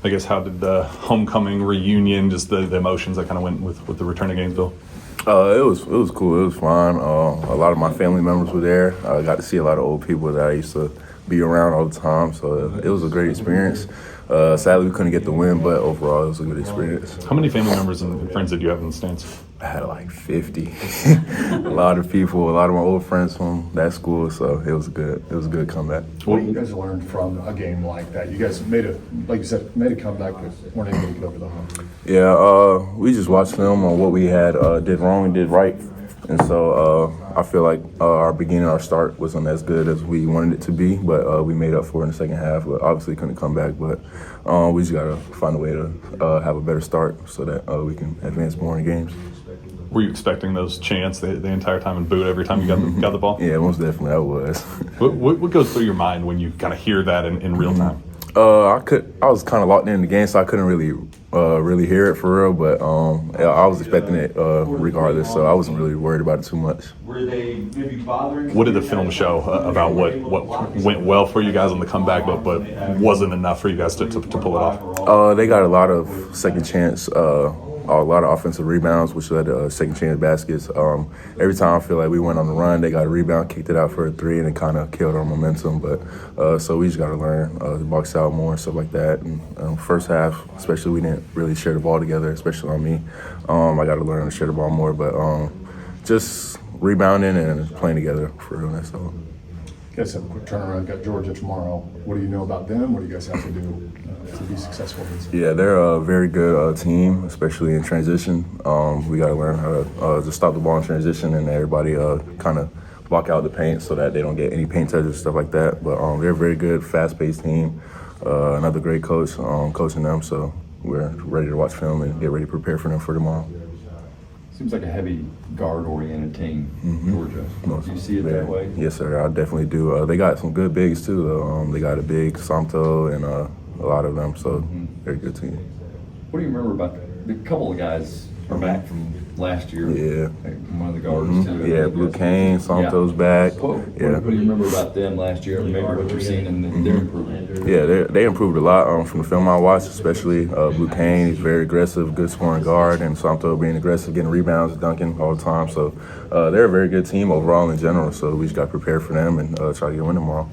I guess how did the homecoming reunion, just the emotions that kind of went with the return to Gainesville? It was cool. It was fun. A lot of my family members were there. I got to see a lot of old people that I used to be around all the time. So it was a great experience. Sadly, we couldn't get the win, but overall, it was a good experience. How many family members and friends did you have in the stands? I had like 50. A lot of people, a lot of my old friends from that school. So it was a good comeback. What do you guys learn from a game like that? You guys made a comeback, but weren't able to get over the hump. Yeah, we just watched film on what we had did wrong and did right. And so I feel like our start wasn't as good as we wanted it to be, but we made up for it in the second half. But obviously couldn't come back, but we just got to find a way to have a better start so that we can advance more in games. Were you expecting those chants the entire time and boot every time you got the ball? Yeah, most definitely I was. What goes through your mind when you kind of hear that in real time? I was kind of locked in the game, so I couldn't really hear it for real. But I was expecting it regardless, so I wasn't really worried about it too much. Were they maybe bothering? What did the film show about what went well for you guys on the comeback, but wasn't enough for you guys to pull it off? They got a lot of second chance. A lot of offensive rebounds, which led to second chance baskets. Every time I feel like we went on the run, they got a rebound, kicked it out for a three, and it kind of killed our momentum. But so we just got to learn to box out more and stuff like that. And first half, especially, we didn't really share the ball together, especially on me. I got to learn to share the ball more, but just rebounding and playing together for real. That's all. You guys have a quick turnaround. Got Georgia tomorrow. What do you know about them? What do you guys have to do to be successful? Yeah, they're a very good team, especially in transition. We got to learn how to just stop the ball in transition and everybody kind of block out the paint so that they don't get any paint touches, stuff like that. But they're a very good, fast-paced team. Another great coach coaching them, so we're ready to watch film and get ready to prepare for them for tomorrow. Seems like a heavy guard-oriented team, Georgia. Do you see it that way? Yes, sir. I definitely do. They got some good bigs too, though. They got a big Santo and a lot of them, so very good team. What do you remember about the couple of guys are back from last year? Yeah. One of the guards too. Yeah, Blue Kane, Santo's back. What do you remember about them last year? Maybe what you're seeing in their improvement? Yeah, they improved a lot from the film I watched, especially Blue Kane. He's very aggressive, good scoring guard, and Santo being aggressive, getting rebounds, dunking all the time. So they're a very good team overall in general, so we just got to prepare for them and try to get a win tomorrow.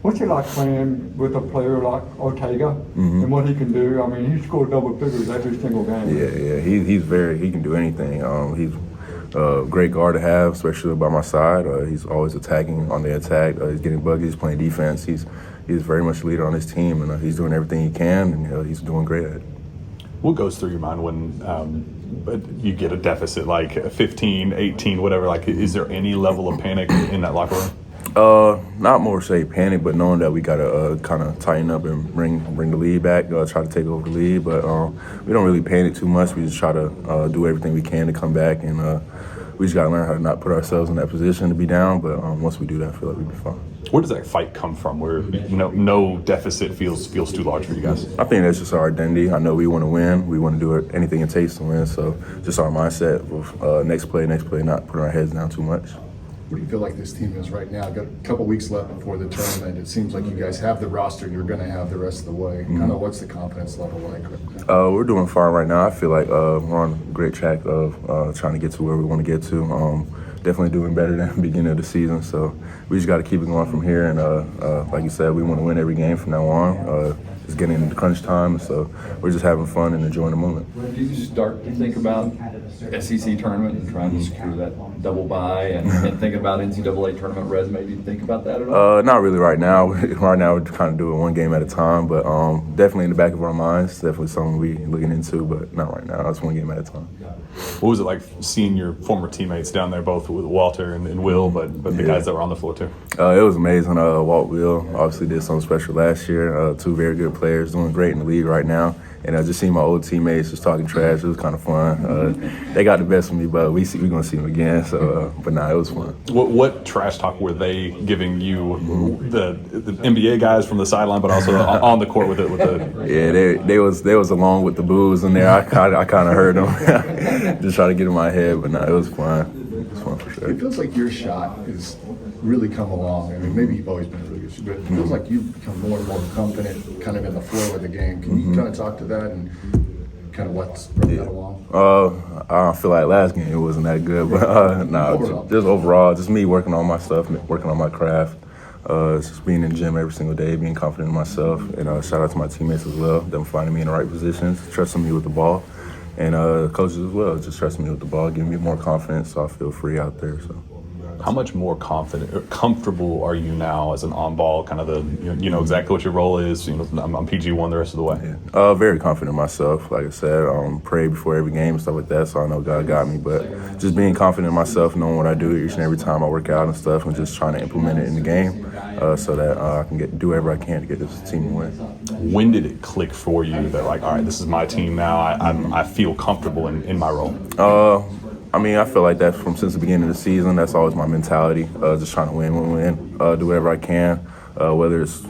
What's it like playing with a player like Ortega and what he can do? I mean, he scored double figures every single game. Yeah, he can do anything. He's a great guard to have, especially by my side. He's always attacking on the attack. He's getting buckets, he's playing defense. He's very much a leader on his team, and he's doing everything he can, and he's doing great at it. What goes through your mind when you get a deficit like 15, 18, whatever? Like, is there any level of panic in that locker room? Not more say panic, but knowing that we gotta kind of tighten up and bring the lead back, try to take over the lead. But we don't really panic too much. We just try to do everything we can to come back, and we just gotta learn how to not put ourselves in that position to be down. But once we do that, I feel like we'll be fine. Where does that fight come from? Where no deficit feels too large for you guys? I think that's just our identity. I know we want to win. We want to do anything it takes to win. So just our mindset of next play, not putting our heads down too much. What do you feel like this team is right now? Got a couple weeks left before the tournament. It seems like you guys have the roster you're going to have the rest of the way. Kind of what's the confidence level like? We're doing fine right now. I feel like we're on a great track of trying to get to where we want to get to. Definitely doing better than the beginning of the season. So we just got to keep it going from here. And like you said, we want to win every game from now on. It's getting into crunch time, so we're just having fun and enjoying the moment. Do you start to think about SEC tournament and trying to secure that double bye and think about NCAA tournament resume? Do you think about that at all? Not really right now. Right now we're kind of doing one game at a time, but definitely in the back of our minds, definitely something we're looking into, but not right now. It's one game at a time. What was it like seeing your former teammates down there, both with Walter and Will, but the guys that were on the floor too? It was amazing. Walt Will obviously did something special last year. Two very good players doing great in the league right now. And just seeing my old teammates just talking trash, it was kind of fun. They got the best of me, but we're going to see them again. So, but it was fun. What trash talk were they giving you, the NBA guys from the sideline, but also on the court with the? Yeah, they was along with the boos in there. I kind of heard them, just try to get in my head. But it was fun. It was fun for sure. It feels like your shot has really come along. I mean, maybe you've always been a really good issues, but it feels like you've become more and more confident kind of in the flow of the game. Can you kind of talk to that and kind of what's brought that along? I feel like last game it wasn't that good, but just overall, just me working on my stuff, working on my craft. Just being in the gym every single day, being confident in myself, and shout out to my teammates as well, them finding me in the right positions, trusting me with the ball, and coaches as well, just trusting me with the ball, giving me more confidence so I feel free out there. So. How much more confident or comfortable are you now as an on-ball, kind of you know exactly what your role is? You know, I'm PG1 the rest of the way. Yeah. Very confident in myself. Like I said, pray before every game and stuff like that, so I know God got me. But just being confident in myself, knowing what I do each and every time I work out and stuff, and just trying to implement it in the game so that I can do whatever I can to get this team a win. When did it click for you that, like, all right, this is my team now, I feel comfortable in my role? I mean, I feel like that since the beginning of the season. That's always my mentality, just trying to win, do whatever I can, whether it's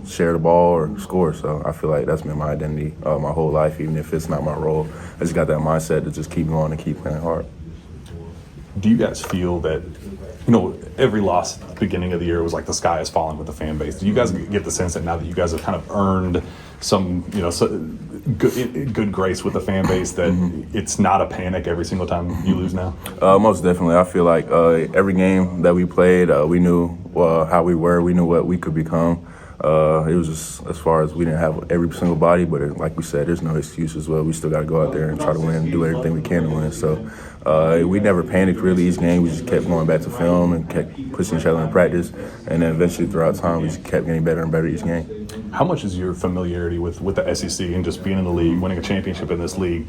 share the ball or score. So I feel like that's been my identity my whole life, even if it's not my role. I just got that mindset to just keep going and keep playing hard. Do you guys feel that, you know, every loss at the beginning of the year was like the sky is falling with the fan base? Do you guys get the sense that now that you guys have kind of earned some, you know, good grace with the fan base, that it's not a panic every single time you lose now? Most definitely. I feel like every game that we played, we knew how we were. We knew what we could become. It was just as far as we didn't have every single body, but like we said, there's no excuses. Well, we still got to go out there and try to win and do everything we can to win. So we never panicked really each game. We just kept going back to film and kept pushing each other in practice. And then eventually throughout time, we just kept getting better and better each game. How much is your familiarity with the SEC and just being in the league, winning a championship in this league,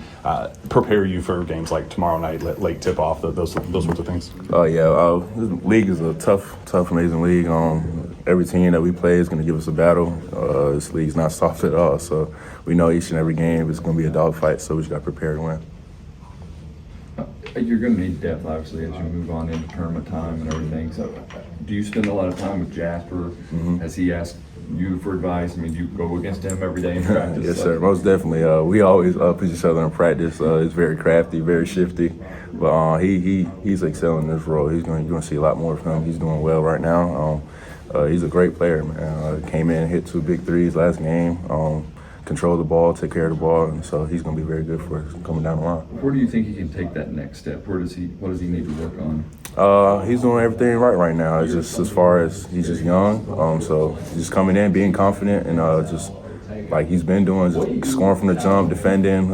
prepare you for games like tomorrow night, late tip-off, those sorts of things? This league is a tough, amazing league. Every team that we play is going to give us a battle. This league's not soft at all, so we know each and every game is going to be a dogfight, so we just got to prepare to win. You're going to need depth, obviously, as you move on into tournament time and everything. So do you spend a lot of time with Jasper? Has he asked you for advice? I mean, do you go against him every day in practice? Yes, sir. Most definitely. We always push each other in practice. He's very crafty, very shifty, but he's excelling in this role. You're going to see a lot more of him. He's doing well right now. He's a great player, man. Came in, hit 2 big threes last game. Control the ball, take care of the ball, and so he's going to be very good for us coming down the line. Where do you think he can take that next step? What does he need to work on? He's doing everything right now. It's just as far as he's just young, so just coming in, being confident, and just like he's been doing, just scoring from the jump, defending,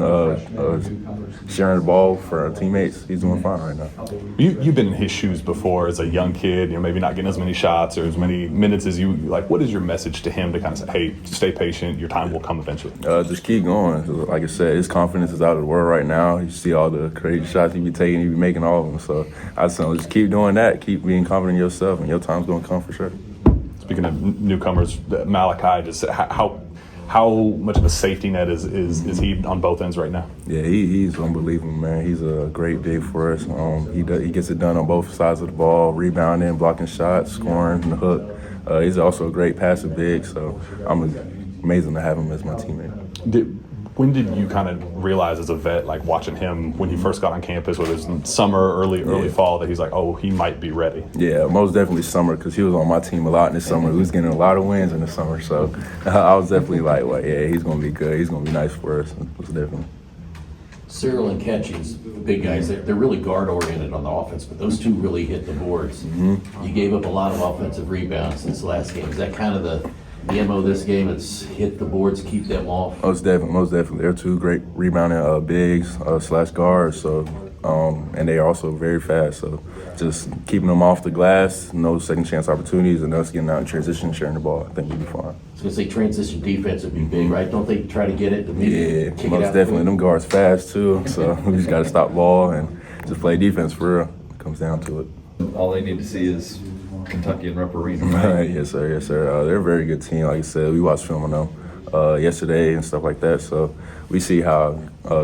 sharing the ball for our teammates. He's doing fine right now. You've been in his shoes before as a young kid, you know, maybe not getting as many shots or as many minutes as you like. What is your message to him to kind of say, hey, stay patient, your time will come eventually? Just keep going. Like I said, his confidence is out of the world right now. You see all the crazy shots he be taking, he be making all of them. So I just just keep doing that, keep being confident in yourself, and your time's going to come for sure. Speaking of newcomers, Malachi, just how much of a safety net is he on both ends right now? Yeah, he's unbelievable, man. He's a great big for us. He gets it done on both sides of the ball, rebounding, blocking shots, scoring, the hook. He's also a great passive big, so I'm amazing to have him as my teammate. When did you kind of realize as a vet, like watching him when he first got on campus, whether it's in summer, early fall, that he's like, oh, he might be ready? Yeah, most definitely summer, because he was on my team a lot in the summer. He was getting a lot of wins in the summer, so I was definitely like, well, yeah, he's going to be good. He's going to be nice for us. It's different. Cyril and Catchy's big guys, they're really guard-oriented on the offense, but those two really hit the boards. You gave up a lot of offensive rebounds since the last game. Is that kind of the MO this game? It's hit the boards, keep them off? Most definitely. They're two great rebounding bigs / guards, so and they are also very fast. So just keeping them off the glass, no second chance opportunities, and us getting out in transition, sharing the ball, I think we'll be fine. I was going to say transition defense would be big, right? Don't they try to get it? Yeah, most definitely. Them guards fast too, so we just got to stop ball and just play defense for real. It comes down to it. All they need to see is Kentucky and Rupp Arena, right? Yes, sir. They're a very good team. Like I said, we watched film on them yesterday and stuff like that. So we see how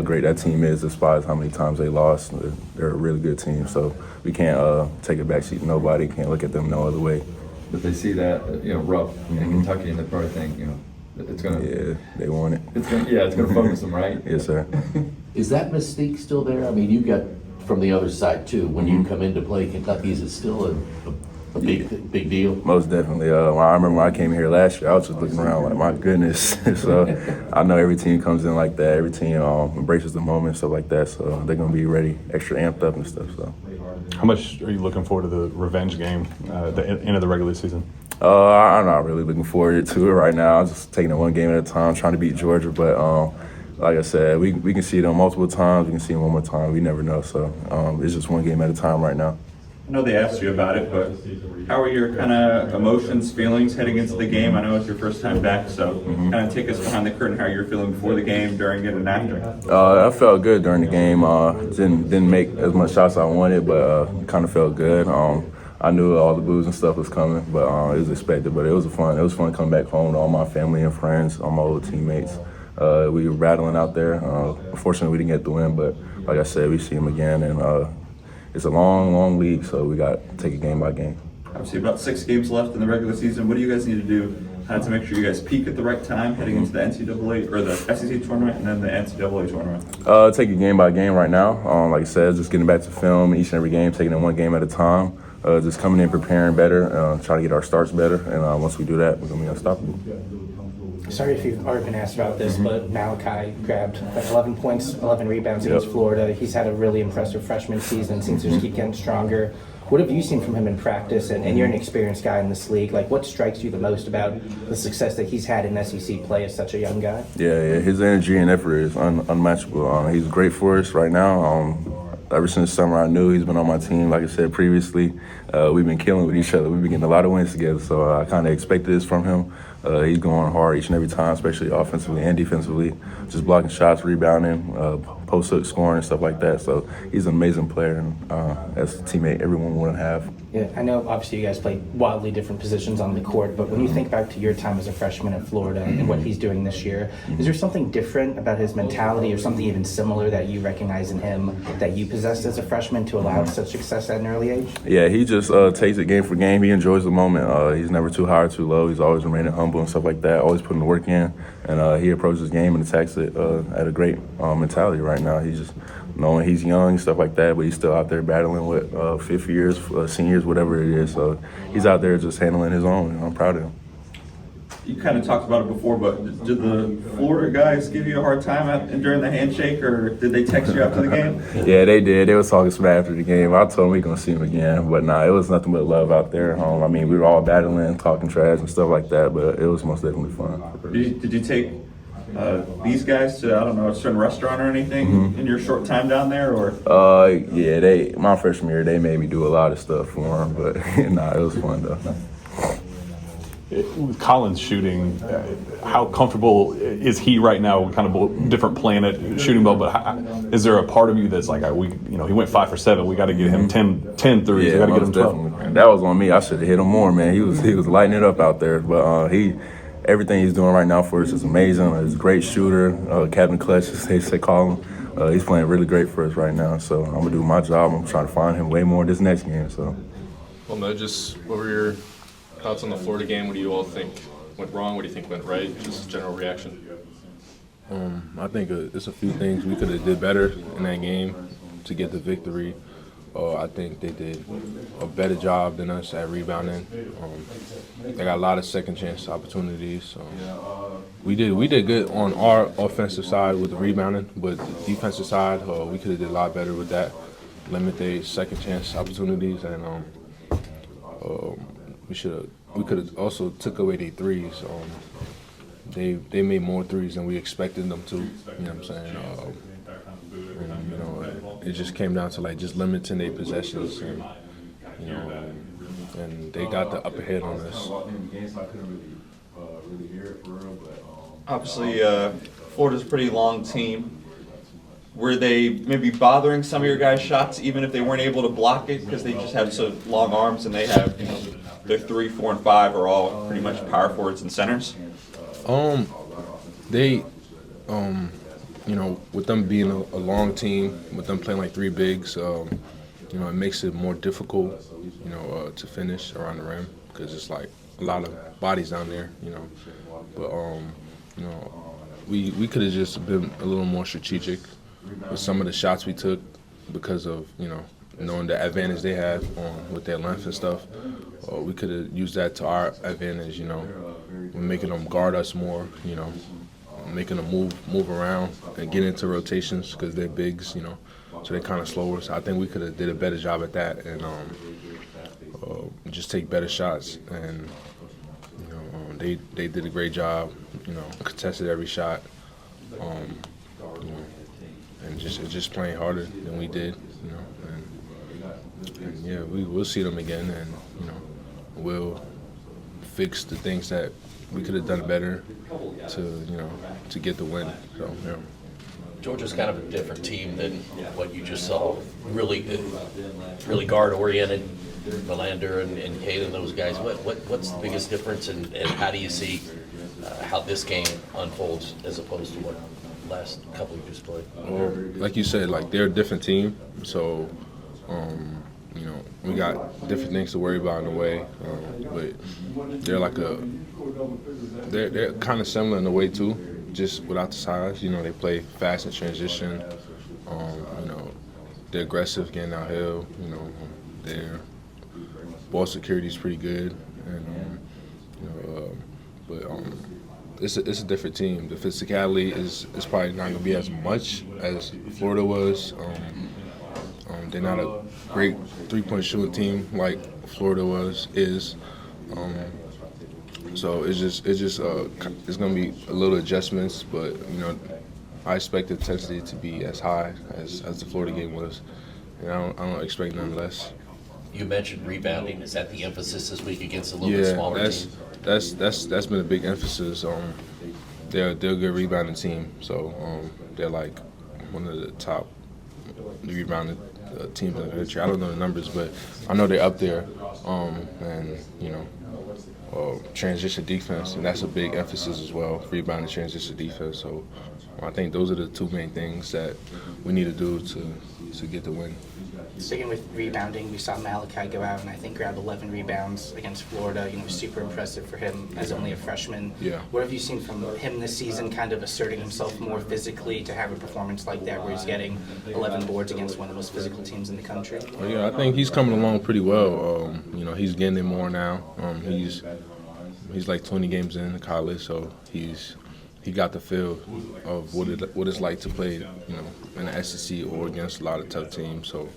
great that team is, despite how many times they lost. They're a really good team. So we can't take a backseat to nobody. Can't look at them no other way. But they see that, Rupp and Kentucky, and they probably think, it's going to. Yeah, they want it. It's going to focus them, right? Yes, sir. Is that mystique still there? I mean, you got from the other side too. When you come into play Kentucky, is it still a big deal? Most definitely. I remember when I came here last year, I was just looking around like, my goodness. So I know every team comes in like that. Every team embraces the moment, stuff like that. So they're gonna be ready, extra amped up and stuff. So. How much are you looking forward to the revenge game at the end of the regular season? I'm not really looking forward to it right now. I'm just taking it one game at a time, trying to beat Georgia. But like I said, we can see them multiple times. We can see them one more time. We never know. So it's just one game at a time right now. I know they asked you about it, but how are your kind of emotions, feelings heading into the game? I know it's your first time back, so kind of take us behind the curtain how you're feeling before the game, during it, and after. I felt good during the game. Didn't make as much shots as I wanted, but kind of felt good. I knew all the boos and stuff was coming, but it was expected. But it was fun coming back home to all my family and friends, all my old teammates. We were battling out there. Unfortunately, we didn't get the win, but like I said, we see them again, and it's a long league, so we got to take it game by game. Obviously, about 6 games left in the regular season. What do you guys need to do to make sure you guys peak at the right time heading into the NCAA or the SEC tournament and then the NCAA tournament? Take it game by game right now. Like I said, just getting back to film each and every game, taking it one game at a time. Just coming in preparing better, trying to get our starts better, and once we do that, we're going to be unstoppable. Sorry if you've already been asked about this, but Malachi grabbed 11 points, 11 rebounds against Florida. He's had a really impressive freshman season, seems to just keep getting stronger. What have you seen from him in practice? And you're an experienced guy in this league. Like, what strikes you the most about the success that he's had in SEC play as such a young guy? Yeah, his energy and effort is unmatchable. He's great for us right now. Ever since summer, I knew he's been on my team. Like I said previously, we've been killing with each other. We've been getting a lot of wins together, so I kind of expected this from him. He's going hard each and every time, especially offensively and defensively, just blocking shots, rebounding, post-up scoring and stuff like that. So he's an amazing player, and as a teammate, everyone wouldn't have. Yeah, I know obviously you guys play wildly different positions on the court, but when you think back to your time as a freshman at Florida and what he's doing this year, is there something different about his mentality or something even similar that you recognize in him that you possessed as a freshman to allow such success at an early age? Yeah, he just takes it game for game. He enjoys the moment. He's never too high or too low. He's always remaining humble and stuff like that, always putting the work in, and he approaches the game and attacks it at a great mentality right now. He's just knowing he's young and stuff like that, but he's still out there battling with fifth years, seniors, whatever it is. So he's out there just handling his own, and I'm proud of him. You kind of talked about it before, but did the Florida guys give you a hard time during the handshake, or did they text you after the game? Yeah, they did. They was talking smack after the game. I told them we gonna see him again, but nah, it was nothing but love out there. I mean, we were all battling, talking trash and stuff like that, but it was most definitely fun. Did you take these guys to, I don't know, a certain restaurant or anything in your short time down there, or? Yeah, my freshman year, they made me do a lot of stuff for them, but nah, it was fun though. With Colin's shooting, how comfortable is he right now? Kind of different planet shooting ball, but is there a part of you that's like, he went 5 for 7. We got to get him 10 threes. Yeah, we got to get him 12. Definitely. That was on me. I should have hit him more, man. He was lighting it up out there, but everything he's doing right now for us is amazing. He's a great shooter, Captain Clutch, as they call him. He's playing really great for us right now. So I'm gonna do my job. I'm trying to find him way more this next game. So. Well, no, just what were your thoughts on the Florida game? What do you all think went wrong? What do you think went right? Just general reaction. I think it's a few things we could have did better in that game to get the victory. I think they did a better job than us at rebounding. They got a lot of second chance opportunities. We did good on our offensive side with the rebounding, but the defensive side, we could have did a lot better with that. Limit their second chance opportunities, and we could have also took away their threes. They made more threes than we expected them to. You know what I'm saying? It just came down to just limiting their possessions, and and they got the upper hand on us. Obviously, Florida's a pretty long team. Were they maybe bothering some of your guys' shots, even if they weren't able to block it, because they just have so long arms and they have, their 3, 4, and 5 are all pretty much power forwards and centers? With them being a long team, with them playing like 3 bigs, it makes it more difficult, to finish around the rim, because it's like a lot of bodies down there, But we could have just been a little more strategic with some of the shots we took, because of knowing the advantage they have with their length and stuff. We could have used that to our advantage, you know, making them guard us more, you know, making them move around and get into rotations because they're bigs, you know, so they're kind of slower. So I think we could have did a better job at that and just take better shots. And you know, they did a great job, you know, contested every shot, you know, and just playing harder than we did, you know. And yeah, we'll see them again, and you know, we'll fix the things that we could have done better to get the win. So yeah. Georgia's kind of a different team than what you just saw. Really guard oriented. Melander and Caden, those guys. What's the biggest difference, and how do you see how this game unfolds as opposed to what last couple you just played? Well, like you said, like they're a different team, so you know, we got different things to worry about in a way, but they're kind of similar in a way too, just without the size. You know, they play fast in transition. You know, they're aggressive getting downhill. You know, their ball security is pretty good, and you know, but it's a different team. The physicality is probably not going to be as much as Florida was. They're not a great three-point shooting team like Florida is. So it's going to be a little adjustments, but you know, I expect the intensity to be as high as the Florida game was, and I don't expect none less. You mentioned rebounding. Is that the emphasis this week against a little bit smaller team? That's been a big emphasis. They're a good rebounding team, so they're like one of the top rebounding teams in the country. I don't know the numbers, but I know they're up there. And you know, transition defense, and that's a big emphasis as well. Rebounding, transition defense. So I think those are the two main things that we need to do to get the win. Sticking with rebounding, we saw Malachi go out and I think grab 11 rebounds against Florida. You know, super impressive for him as only a freshman. Yeah. What have you seen from him this season, kind of asserting himself more physically to have a performance like that where he's getting 11 boards against one of the most physical teams in the country? Well, yeah, I think he's coming along pretty well. You know, he's getting it more now. He's like 20 games in college, so he got the feel of what it's like to play, you know, in the SEC or against a lot of tough teams. So,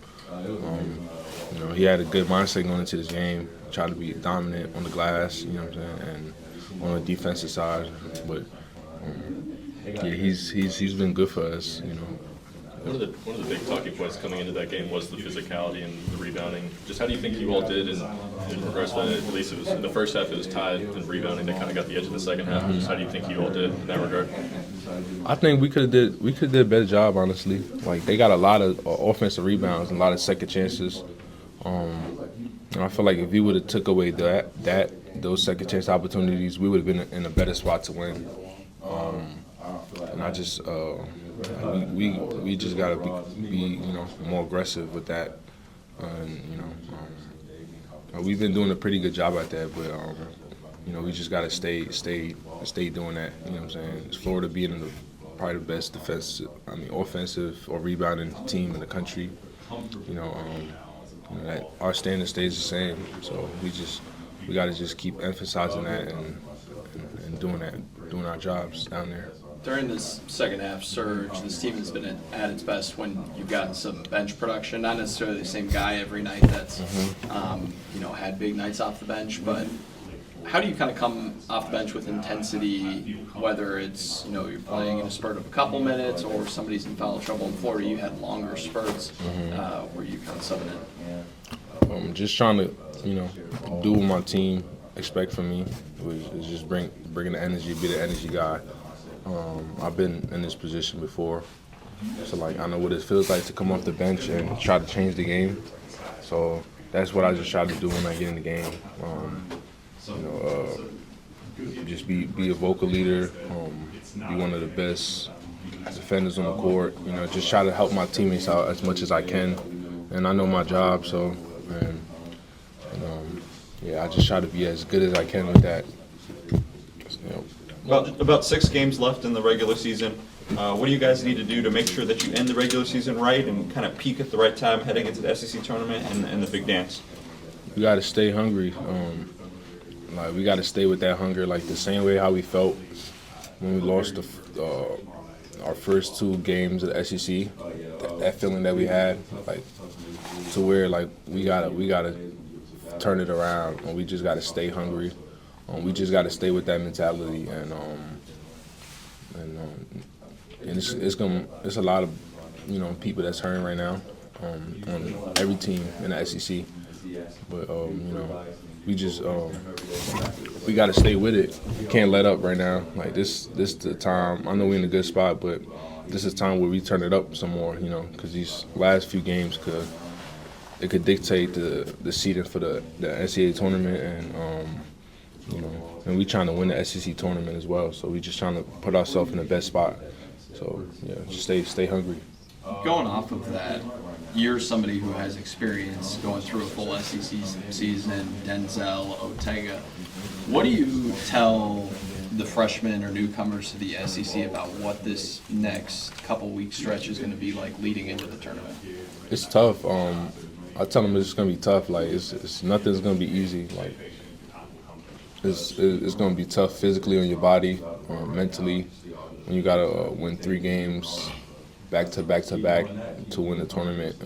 you know, he had a good mindset going into this game, tried to be dominant on the glass, you know what I'm saying, and on the defensive side. But yeah, he's been good for us, you know. One of the big talking points coming into that game was the physicality and the rebounding. Just how do you think you all did in regards to that? At least it was in the first half it was tied, and rebounding they kind of got the edge of the second half. Just how do you think you all did in that regard? I think we could have did a better job, honestly. Like they got a lot of offensive rebounds and a lot of second chances. And I feel like if we would have took away those second chance opportunities, we would have been in a better spot to win. And I just we just gotta be you know, more aggressive with that. And you know, we've been doing a pretty good job at that, but you know, we just gotta stay doing that. You know what I'm saying? It's Florida being probably the best offensive or rebounding team in the country. You know, that our standard stays the same. So we gotta just keep emphasizing that and doing our jobs down there. During this second half surge, this team has been at its best when you've gotten some bench production. Not necessarily the same guy every night that's you know, had big nights off the bench, but how do you kind of come off the bench with intensity, whether it's, you know, you're playing in a spurt of a couple minutes or somebody's in foul trouble? In Florida, you had longer spurts where you kind of subbing in. Just trying to, you know, do what my team expect from me, is just bringing the energy, be the energy guy. I've been in this position before, so like I know what it feels like to come off the bench and try to change the game. So that's what I just try to do when I get in the game. You know, just be a vocal leader, be one of the best defenders on the court. You know, just try to help my teammates out as much as I can, and I know my job. So, yeah, I just try to be as good as I can with that. You know. About 6 games left in the regular season. What do you guys need to do to make sure that you end the regular season right and kind of peak at the right time heading into the SEC tournament and the big dance? We got to stay hungry. We got to stay with that hunger, like the same way how we felt when we lost our first 2 games of the SEC. That feeling that we had, like, to where like we gotta turn it around, and we just gotta stay hungry. We just gotta stay with that mentality, and it's a lot of people that's hurting right now on every team in the SEC. But we got to stay with it. We can't let up right now. Like this the time. I know we're in a good spot, but this is time where we turn it up some more. Because these last few games could dictate the seeding for the NCAA tournament, and we trying to win the SEC tournament as well. So we just trying to put ourselves in the best spot. So yeah, just stay hungry. Going off of that, you're somebody who has experience going through a full SEC season, Denzel, Ortega. What do you tell the freshmen or newcomers to the SEC about what this next couple week stretch is going to be like leading into the tournament? It's tough. I tell them it's going to be tough. Like it's nothing's going to be easy. Like it's going to be tough physically on your body, mentally. When you got to win 3 games back to back to win the tournament,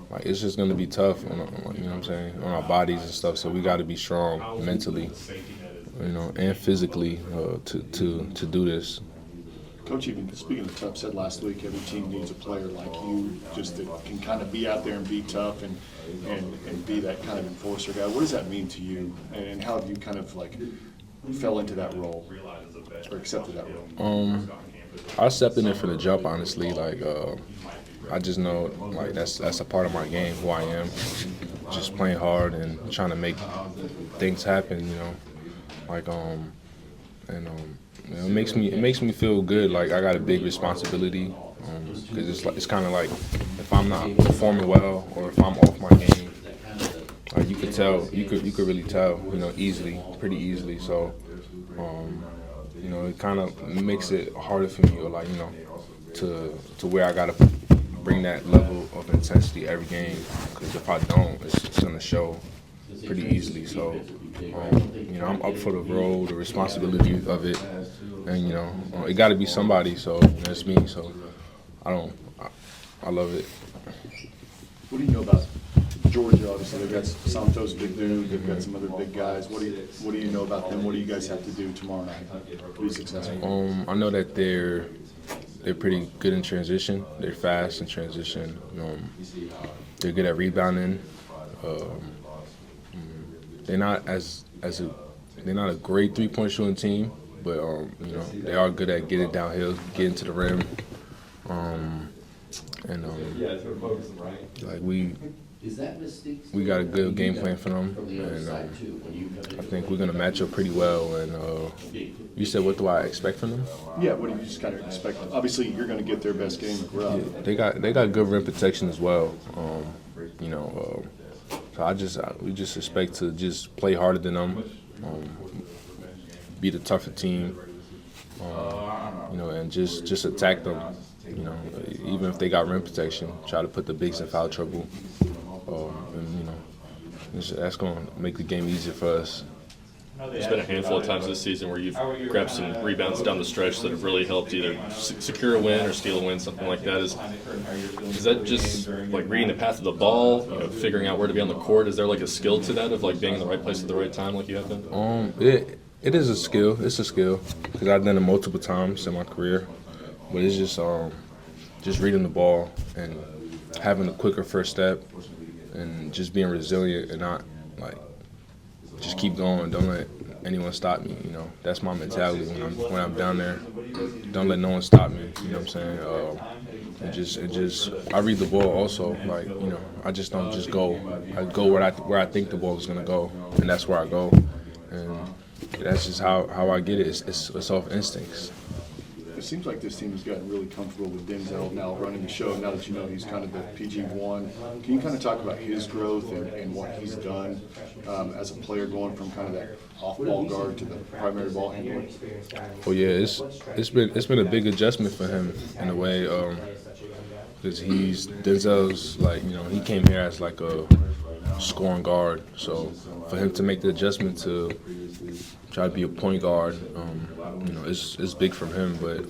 like it's just gonna be tough on, you know what I'm saying, on our bodies and stuff. So we got to be strong mentally, and physically to do this. Coach, even speaking of tough, said last week every team needs a player like you, just that can kind of be out there and be tough and be that kind of enforcer guy. What does that mean to you, and how have you kind of like fell into that role or accepted that role? I accepted it from the jump, honestly. Like, I just know, like, that's a part of my game, who I am. Just playing hard and trying to make things happen, Like, it makes me feel good. Like I got a big responsibility, because it's kind of like if I'm not performing well or if I'm off my game, like you could tell, you could really tell, pretty easily. So. It kind of makes it harder for me, or to where I gotta bring that level of intensity every game. Because if I don't, it's gonna show pretty easily. So, I'm up for the role, the responsibility of it, and it got to be somebody. So that's me. So I love it. What do you know about Georgia? Obviously, they've got Santos, big dude. They've got some other big guys. What do you know about them? What do you guys have to do tomorrow night to be successful? I know that they're pretty good in transition. They're fast in transition. They're good at rebounding. They're not they're not a great 3-point shooting team, but they are good at getting downhill, getting to the rim. Like we got a good game plan for them, and I think we're gonna match up pretty well. And you said, what do I expect from them? Yeah, what do you just kind of expect? Obviously, you're going to get their best game. They got good rim protection as well. So we just expect to just play harder than them, be the tougher team, and just attack them. Even if they got rim protection, try to put the bigs in foul trouble. That's going to make the game easier for us. There's been a handful of times this season where you've grabbed some rebounds down the stretch that have really helped either secure a win or steal a win, something like that. Is that just like reading the path of the ball, figuring out where to be on the court? Is there like a skill to that of like being in the right place at the right time like you have been? It is a skill. It's a skill because I've done it multiple times in my career. But it's just reading the ball and having a quicker first step and just being resilient and not just keep going. Don't let anyone stop me. That's my mentality when I'm down there. Don't let no one stop me. You know what I'm saying? I read the ball also. I just don't just go. I go where I think the ball is gonna go, and that's where I go. And that's just how I get it. It's off instincts. it seems like this team has gotten really comfortable with Denzel now running the show. Now that you know he's kind of the PG1, can you kind of talk about his growth and what he's done as a player, going from kind of that off-ball guard to the primary ball handler? Oh yeah, it's been a big adjustment for him in a way, because Denzel's like, you know, he came here as like a scoring guard, so for him to make the adjustment to try to be a point guard, you know, it's big from him, but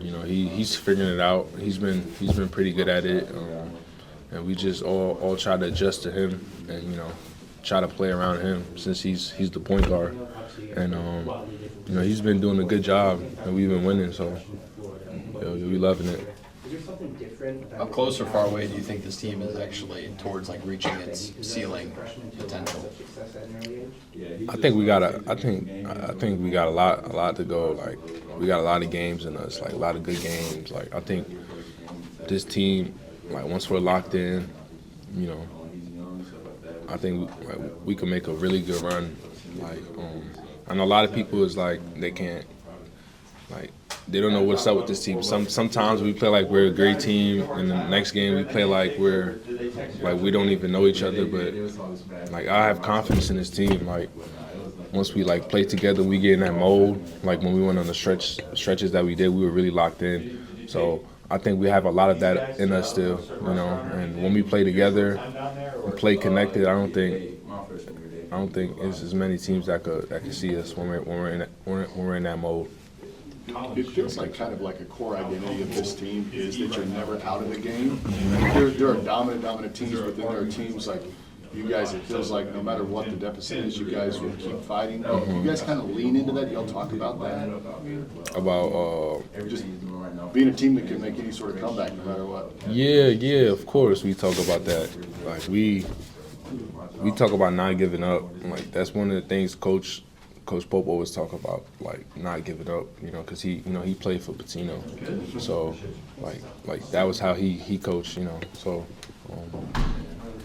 you know, he's figuring it out. He's been pretty good at it, and we just all try to adjust to him, and you know, try to play around him since he's the point guard, and you know, he's been doing a good job, and we've been winning, so we loving it. How close or far away do you think this team is actually towards like reaching its ceiling potential? I think we got a lot to go. Like, we got a lot of games in us, like a lot of good games. Like, I think this team, like once we're locked in, you know, I think we can make a really good run. Like, I know a lot of people is like they can't, like, they don't know what's up with this team. Sometimes we play like we're a great team, and the next game we play like we don't even know each other. But like, I have confidence in this team. Like, once we like play together, we get in that mode. Like when we went on the stretches that we did, we were really locked in. So I think we have a lot of that in us still, you know. And when we play together and play connected, I don't think it's as many teams that can see us when we're in that mode. It feels like kind of like a core identity of this team is that you're never out of the game. There are dominant teams, but then there are teams like you guys. It feels like no matter what the deficit is, you guys will keep fighting. You guys kind of lean into that. Y'all talk about that. About just being a team that can make any sort of comeback no matter what. Yeah, of course we talk about that. Like we talk about not giving up. Like that's one of the things Coach Pope always talk about, like not giving up, you know, because he played for Patino, so like that was how he coached, you know. So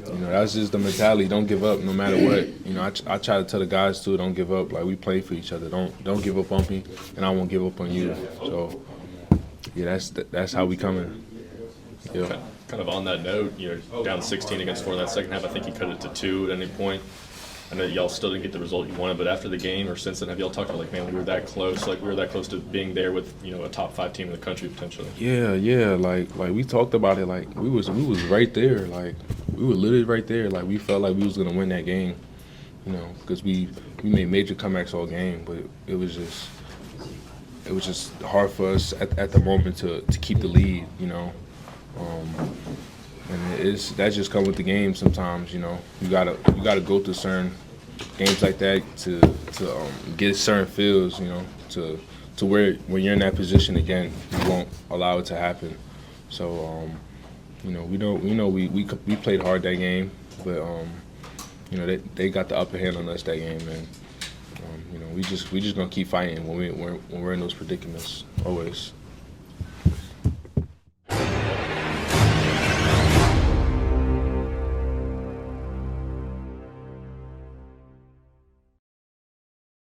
you know, that's just the mentality. Don't give up, no matter what. You know, I try to tell the guys too, don't give up. Like we play for each other. Don't give up on me, and I won't give up on you. So yeah, that's how we coming. Yeah. Kind of on that note, you know, down 16 against 4 in that second half. I think you cut it to 2 at any point. I know y'all still didn't get the result you wanted, but after the game or since then, have y'all talked about like, man, we were that close? Like we were that close to being there with, you know, a top 5 team in the country potentially. Yeah. Like we talked about it. Like we was right there. Like we were literally right there. Like we felt like we was gonna win that game, you know, because we made major comebacks all game, but it was just hard for us at the moment to keep the lead, you know. And that just comes with the game sometimes, you know. You gotta go through certain games like that to get certain feels, you know, to where when you're in that position again, you won't allow it to happen. So you know, we played hard that game, but you know, they got the upper hand on us that game, and you know, we just gonna keep fighting when we're in those predicaments always.